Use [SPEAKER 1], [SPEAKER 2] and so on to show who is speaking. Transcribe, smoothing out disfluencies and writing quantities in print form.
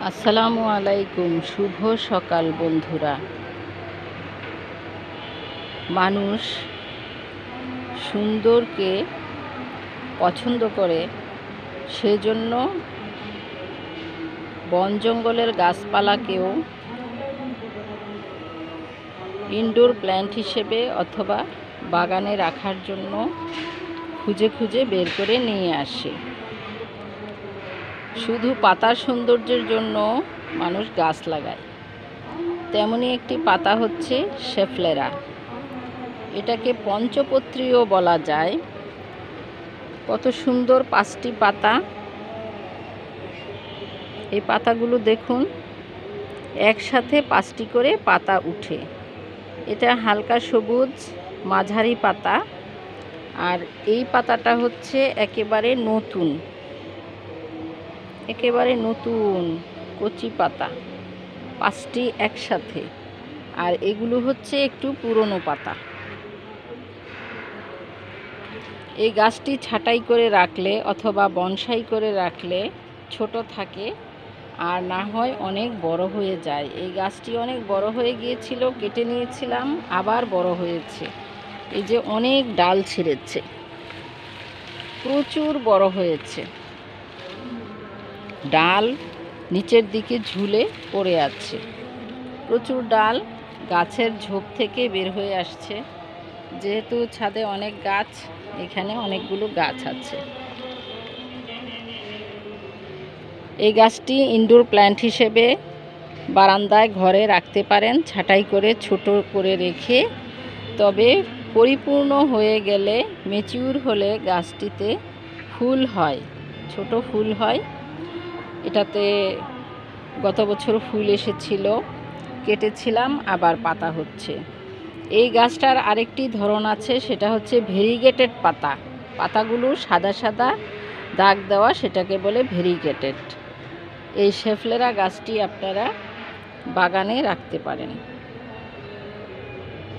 [SPEAKER 1] আসসালামু আলাইকুম। শুভ সকাল বন্ধুরা। মানুষ সুন্দরকে পছন্দ করে, সেজন্য বন জঙ্গলের গাছপালাকেও ইনডোর প্ল্যান্ট হিসেবে অথবা বাগানে রাখার জন্য খুঁজে খুঁজে বের করে নিয়ে আসে। শুধু পাতার সৌন্দর্যের জন্য মানুষ গাছ লাগায়। তেমনই একটি পাতা হচ্ছে শেফলেরা। এটাকে পঞ্চপত্রীও বলা যায়। কত সুন্দর 5টি পাতা। এই পাতাগুলো দেখুন, একসাথে 5টি করে পাতা উঠে। এটা হালকা সবুজ মাঝারি পাতা, আর এই পাতাটা হচ্ছে একেবারে নতুন কচি পাতা, 5টি একসাথে। আর এগুলো হচ্ছে একটু পুরনো পাতা। এই গাছটি ছাঁটাই করে রাখলে অথবা বনসাই করে রাখলে ছোট থাকে, আর না হয় অনেক বড় হয়ে যায়। এই গাছটি অনেক বড় হয়ে গিয়েছিল, কেটে নিয়েছিলাম, আবার বড় হয়েছে। এই যে অনেক ডাল ছিঁড়েছে, প্রচুর বড় হয়েছে। ডাল নিচের দিকে ঝুলে পড়ে আছে। প্রচুর ডাল গাছের ঝোপ থেকে বের হয়ে আসছে। যেহেতু ছাদে অনেক গাছ, এখানে অনেকগুলো গাছ আছে। এই গাছটি ইনডোর প্ল্যান্ট হিসেবে বারান্দায় ঘরে রাখতে পারেন, ছাঁটাই করে ছোট করে রেখে। তবে পরিপূর্ণ হয়ে গেলে, ম্যাচিউর হলে গাছটিতে ফুল হয়, ছোট ফুল হয়। এটাতে গত বছর ফুল এসেছিল, কেটেছিলাম, আবার পাতা হচ্ছে। এই গাছটার আরেকটি ধরন আছে, সেটা হচ্ছে ভেরিগেটেড পাতা। পাতাগুলো সাদা সাদা দাগ দেওয়া, সেটাকে বলে ভেরিগেটেড। এই শেফলেরা গাছটি আপনারা বাগানে রাখতে পারেন।